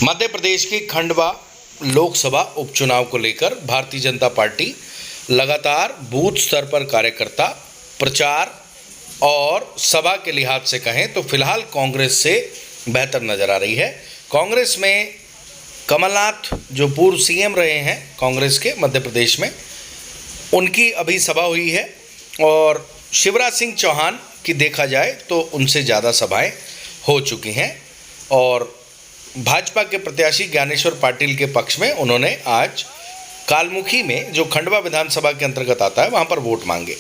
मध्य प्रदेश के खंडवा लोकसभा उपचुनाव को लेकर भारतीय जनता पार्टी लगातार बूथ स्तर पर कार्यकर्ता प्रचार और सभा के लिहाज से कहें तो फिलहाल कांग्रेस से बेहतर नजर आ रही है। कांग्रेस में कमलनाथ जो पूर्व सीएम रहे हैं कांग्रेस के मध्य प्रदेश में, उनकी अभी सभा हुई है और शिवराज सिंह चौहान की देखा जाए तो उनसे ज़्यादा सभाएं हो चुकी हैं और भाजपा के प्रत्याशी ज्ञानेश्वर पाटिल के पक्ष में उन्होंने आज कालमुखी में जो खंडवा विधानसभा के अंतर्गत आता है वहां पर वोट मांगे।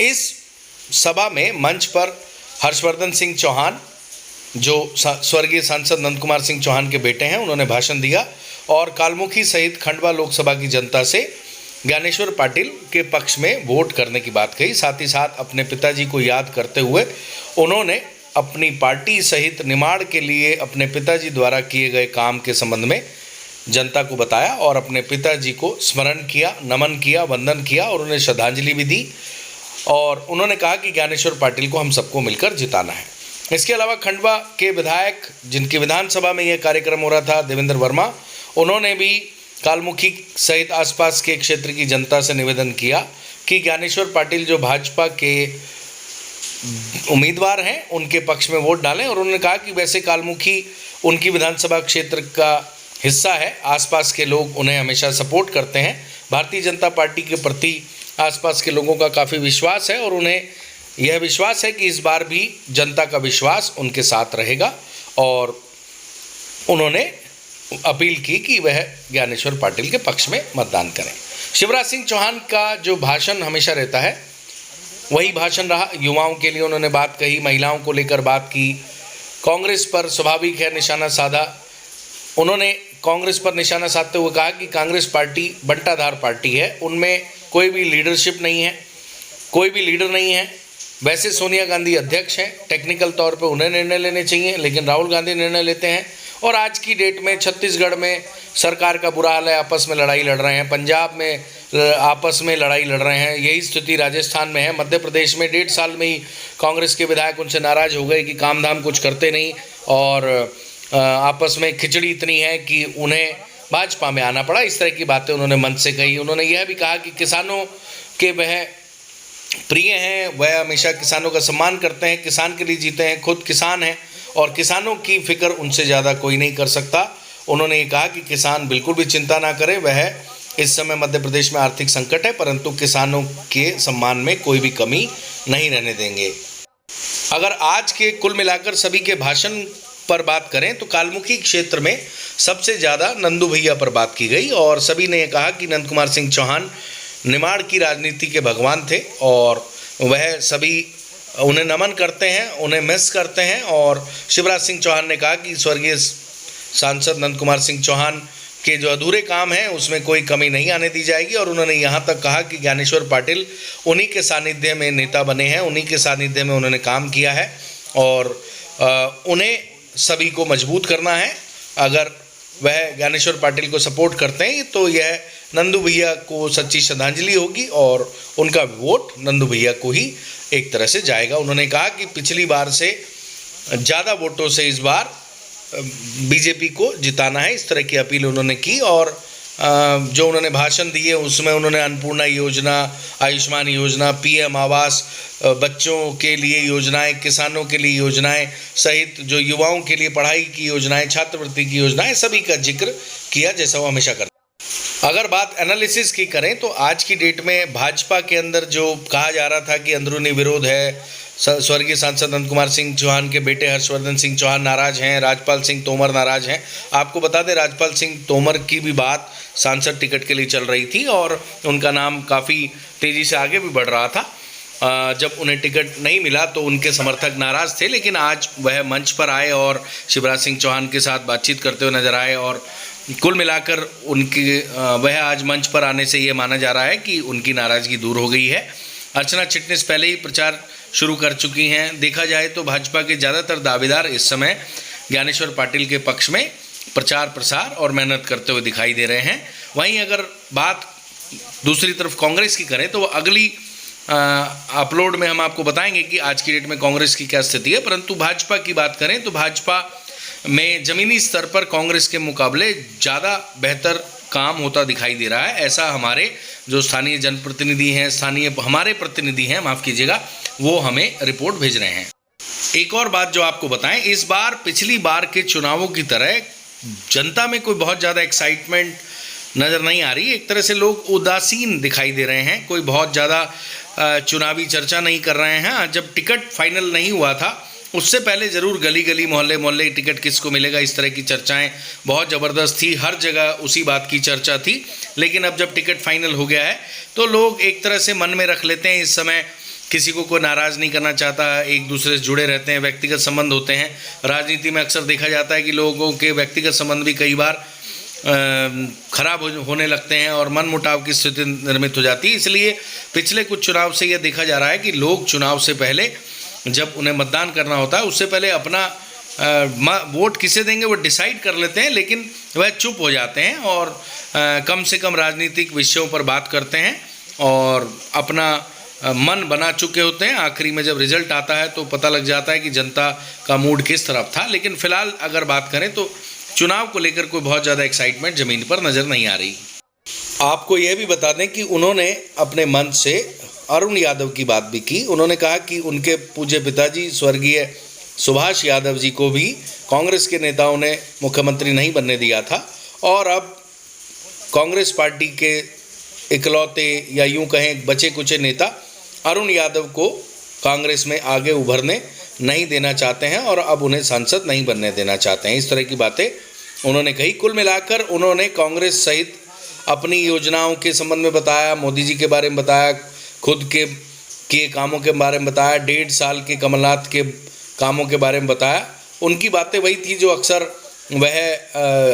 इस सभा में मंच पर हर्षवर्धन सिंह चौहान जो स्वर्गीय सांसद नंद कुमार सिंह चौहान के बेटे हैं, उन्होंने भाषण दिया और कालमुखी सहित खंडवा लोकसभा की जनता से ज्ञानेश्वर पाटिल के पक्ष में वोट करने की बात कही। साथ ही साथ अपने पिताजी को याद करते हुए उन्होंने अपनी पार्टी सहित निमाड़ के लिए अपने पिताजी द्वारा किए गए काम के संबंध में जनता को बताया और अपने पिताजी को स्मरण किया, नमन किया, वंदन किया और उन्हें श्रद्धांजलि भी दी। और उन्होंने कहा कि ज्ञानेश्वर पाटिल को हम सबको मिलकर जिताना है। इसके अलावा खंडवा के विधायक जिनकी विधानसभा में यह कार्यक्रम हो रहा था, देवेंद्र वर्मा, उन्होंने भी कालमुखी सहित आसपास के क्षेत्र की जनता से निवेदन किया कि ज्ञानेश्वर पाटिल जो भाजपा के उम्मीदवार हैं उनके पक्ष में वोट डालें। और उन्होंने कहा कि वैसे कालमुखी उनकी विधानसभा क्षेत्र का हिस्सा है, आसपास के लोग उन्हें हमेशा सपोर्ट करते हैं। भारतीय जनता पार्टी के प्रति आसपास के लोगों का काफ़ी विश्वास है और उन्हें यह विश्वास है कि इस बार भी जनता का विश्वास उनके साथ रहेगा। और उन्होंने अपील की कि वह ज्ञानेश्वर पाटिल के पक्ष में मतदान करें। शिवराज सिंह चौहान का जो भाषण हमेशा रहता है वही भाषण रहा। युवाओं के लिए उन्होंने बात कही, महिलाओं को लेकर बात की, कांग्रेस पर स्वाभाविक है निशाना साधा। उन्होंने कांग्रेस पर निशाना साधते हुए कहा कि कांग्रेस पार्टी बंटाधार पार्टी है, उनमें कोई भी लीडरशिप नहीं है, कोई भी लीडर नहीं है। वैसे सोनिया गांधी अध्यक्ष हैं, टेक्निकल तौर पे उन्हें निर्णय लेने चाहिए, लेकिन राहुल गांधी निर्णय लेते हैं। और आज की डेट में छत्तीसगढ़ में सरकार का बुरा हाल है, आपस में लड़ाई लड़ रहे हैं, पंजाब में आपस में लड़ाई लड़ रहे हैं, यही स्थिति राजस्थान में है। मध्य प्रदेश में 1.5 साल में ही कांग्रेस के विधायक उनसे नाराज़ हो गए कि काम धाम कुछ करते नहीं और आपस में खिचड़ी इतनी है कि उन्हें भाजपा में आना पड़ा। इस तरह की बातें उन्होंने मंच से कही। उन्होंने यह भी कहा कि किसानों के वह प्रिय हैं, वह हमेशा किसानों का सम्मान करते हैं, किसान के लिए जीते हैं, खुद किसान हैं और किसानों की फिक्र उनसे ज़्यादा कोई नहीं कर सकता। उन्होंने ये कहा कि किसान बिल्कुल भी चिंता ना करें, वह इस समय मध्य प्रदेश में आर्थिक संकट है परंतु किसानों के सम्मान में कोई भी कमी नहीं रहने देंगे। अगर आज के कुल मिलाकर सभी के भाषण पर बात करें तो कालमुखी क्षेत्र में सबसे ज़्यादा नंदू भैया पर बात की गई और सभी ने यह कहा कि नंद कुमार सिंह चौहान निमाड़ की राजनीति के भगवान थे और वह सभी उन्हें नमन करते हैं, उन्हें मिस करते हैं। और शिवराज सिंह चौहान ने कहा कि स्वर्गीय सांसद नंद कुमार सिंह चौहान के जो अधूरे काम हैं उसमें कोई कमी नहीं आने दी जाएगी। और उन्होंने यहाँ तक कहा कि ज्ञानेश्वर पाटिल उन्हीं के सानिध्य में नेता बने हैं, उन्हीं के सानिध्य में उन्होंने काम किया है और उन्हें सभी को मजबूत करना है। अगर वह ज्ञानेश्वर पाटिल को सपोर्ट करते हैं तो यह नंदू भैया को सच्ची श्रद्धांजलि होगी और उनका वोट नंदू भैया को ही एक तरह से जाएगा। उन्होंने कहा कि पिछली बार से ज़्यादा वोटों से इस बार बीजेपी को जिताना है, इस तरह की अपील उन्होंने की। और जो उन्होंने भाषण दिए उसमें उन्होंने अन्नपूर्णा योजना, आयुष्मान योजना, पीएम आवास, बच्चों के लिए योजनाएं, किसानों के लिए योजनाएं सहित जो युवाओं के लिए पढ़ाई की योजनाएं, छात्रवृत्ति की योजनाएं, सभी का जिक्र किया जैसा वो हमेशा करते। अगर बात एनालिसिस की करें तो आज की डेट में भाजपा के अंदर जो कहा जा रहा था कि अंदरूनी विरोध है, स्वर्गीय सांसद नंद कुमार सिंह चौहान के बेटे हर्षवर्धन सिंह चौहान नाराज हैं, राजपाल सिंह तोमर नाराज हैं। आपको बता दें राजपाल सिंह तोमर की भी बात सांसद टिकट के लिए चल रही थी और उनका नाम काफ़ी तेज़ी से आगे भी बढ़ रहा था। जब उन्हें टिकट नहीं मिला तो उनके समर्थक नाराज़ थे, लेकिन आज वह मंच पर आए और शिवराज सिंह चौहान के साथ बातचीत करते हुए नजर आए और कुल मिलाकर उनकी वह आज मंच पर आने से ये माना जा रहा है कि उनकी नाराज़गी दूर हो गई है। अर्चना चिटनिस पहले ही प्रचार शुरू कर चुकी हैं। देखा जाए तो भाजपा के ज़्यादातर दावेदार इस समय ज्ञानेश्वर पाटिल के पक्ष में प्रचार प्रसार और मेहनत करते हुए दिखाई दे रहे हैं। वहीं अगर बात दूसरी तरफ कांग्रेस की करें तो अगली अपलोड में हम आपको बताएंगे कि आज की डेट में कांग्रेस की क्या स्थिति है। परंतु भाजपा की बात करें तो भाजपा में ज़मीनी स्तर पर कांग्रेस के मुकाबले ज़्यादा बेहतर काम होता दिखाई दे रहा है। ऐसा हमारे जो स्थानीय जनप्रतिनिधि हैं, स्थानीय हमारे प्रतिनिधि हैं, माफ़ कीजिएगा, वो हमें रिपोर्ट भेज रहे हैं। एक और बात जो आपको बताएं, इस बार पिछली बार के चुनावों की तरह जनता में कोई बहुत ज़्यादा एक्साइटमेंट नज़र नहीं आ रही। एक तरह से लोग उदासीन दिखाई दे रहे हैं, कोई बहुत ज़्यादा चुनावी चर्चा नहीं कर रहे हैं। जब टिकट फाइनल नहीं हुआ था उससे पहले ज़रूर गली गली मोहल्ले मोहल्ले टिकट किसको मिलेगा, इस तरह की चर्चाएं बहुत ज़बरदस्त थी, हर जगह उसी बात की चर्चा थी। लेकिन अब जब टिकट फाइनल हो गया है तो लोग एक तरह से मन में रख लेते हैं, इस समय किसी को कोई नाराज़ नहीं करना चाहता, एक दूसरे से जुड़े रहते हैं, व्यक्तिगत संबंध होते हैं। राजनीति में अक्सर देखा जाता है कि लोगों के व्यक्तिगत संबंध भी कई बार खराब होने लगते हैं और मन मुटाव की स्थिति निर्मित हो जाती है। इसलिए पिछले कुछ चुनाव से यह देखा जा रहा है कि लोग चुनाव से पहले जब उन्हें मतदान करना होता है उससे पहले अपना वोट किसे देंगे वो डिसाइड कर लेते हैं, लेकिन वह चुप हो जाते हैं और कम से कम राजनीतिक विषयों पर बात करते हैं और अपना मन बना चुके होते हैं। आखिरी में जब रिजल्ट आता है तो पता लग जाता है कि जनता का मूड किस तरफ था। लेकिन फिलहाल अगर बात करें तो चुनाव को लेकर कोई बहुत ज़्यादा एक्साइटमेंट ज़मीन पर नज़र नहीं आ रही। आपको यह भी बता दें कि उन्होंने अपने मन से अरुण यादव की बात भी की। उन्होंने कहा कि उनके पूज्य पिताजी स्वर्गीय सुभाष यादव जी को भी कांग्रेस के नेताओं ने मुख्यमंत्री नहीं बनने दिया था और अब कांग्रेस पार्टी के इकलौते या यूं कहें बचे कुचे नेता अरुण यादव को कांग्रेस में आगे उभरने नहीं देना चाहते हैं और अब उन्हें सांसद नहीं बनने देना चाहते हैं। इस तरह की बातें उन्होंने कही। कुल मिलाकर उन्होंने कांग्रेस सहित अपनी योजनाओं के संबंध में बताया, मोदी जी के बारे में बताया, खुद के किए कामों के बारे में बताया, 1.5 साल के कमलनाथ के कामों के बारे में बताया। उनकी बातें वही थी जो अक्सर वह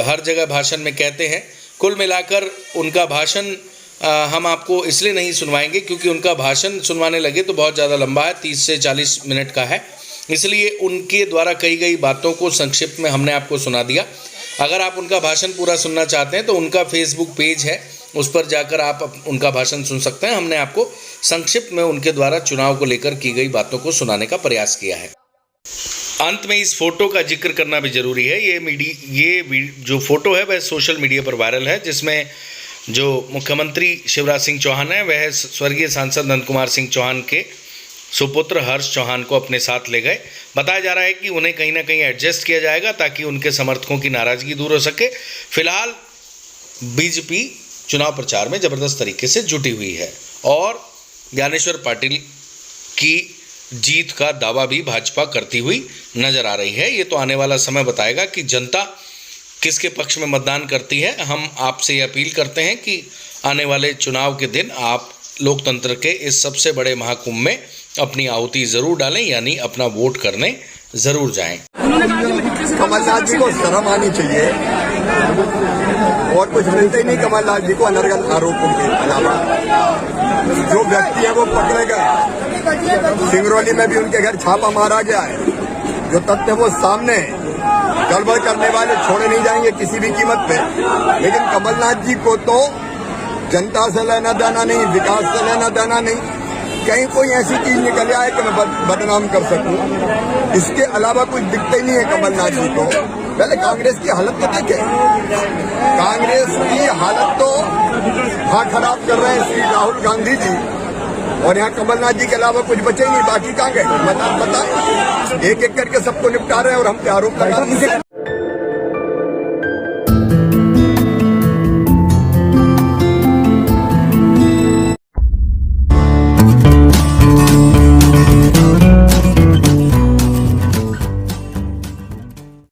हर जगह भाषण में कहते हैं। कुल मिलाकर उनका भाषण हम आपको इसलिए नहीं सुनवाएंगे क्योंकि उनका भाषण सुनवाने लगे तो बहुत ज़्यादा लंबा है, 30 से 40 मिनट का है। इसलिए उनके द्वारा कही गई बातों को संक्षिप्त में हमने आपको सुना दिया। अगर आप उनका भाषण पूरा सुनना चाहते हैं तो उनका फेसबुक पेज है, उस पर जाकर आप उनका भाषण सुन सकते हैं। हमने आपको संक्षिप्त में उनके द्वारा चुनाव को लेकर की गई बातों को सुनाने का प्रयास किया है। अंत में इस फोटो का जिक्र करना भी जरूरी है। ये जो फोटो है वह सोशल मीडिया पर वायरल है, जिसमें जो मुख्यमंत्री शिवराज सिंह चौहान है वह स्वर्गीय सांसद नंद कुमार सिंह चौहान के सुपुत्र हर्ष चौहान को अपने साथ ले गए। बताया जा रहा है कि उन्हें कहीं ना कहीं एडजस्ट किया जाएगा ताकि उनके समर्थकों की नाराज़गी दूर हो सके। फिलहाल बीजेपी चुनाव प्रचार में ज़बरदस्त तरीके से जुटी हुई है और ज्ञानेश्वर पाटिल की जीत का दावा भी भाजपा करती हुई नजर आ रही है। ये तो आने वाला समय बताएगा कि जनता किसके पक्ष में मतदान करती है। हम आपसे ये अपील करते हैं कि आने वाले चुनाव के दिन आप लोकतंत्र के इस सबसे बड़े महाकुंभ में अपनी आहुति ज़रूर डालें, यानी अपना वोट करने ज़रूर जाएं। कमलनाथ जी को शर्म आनी चाहिए और कुछ मिलते ही नहीं कमलनाथ जी को अनर्गल आरोपों के अलावा। जो व्यक्ति है वो पकड़े गए, सिंगरौली में भी उनके घर छापा मारा गया है। जो तथ्य वो सामने गड़बड़ करने वाले छोड़े नहीं जाएंगे किसी भी कीमत पे। लेकिन कमलनाथ जी को तो जनता से लेना देना नहीं, विकास से लेना देना नहीं। कहीं कोई ऐसी चीज निकल आए कि मैं बदनाम कर सकूं, इसके अलावा कुछ दिखता ही नहीं है कमलनाथ जी को। पहले कांग्रेस की हालत तो देखें, कांग्रेस की हालत तो हाँ खराब कर रहे हैं श्री राहुल गांधी जी, और यहाँ कमलनाथ जी के अलावा कुछ बचे ही नहीं। बाकी कहाँ गए बताएं। एक एक करके सबको निपटा रहे हैं और हम पे आरोप लगा रहे हैं।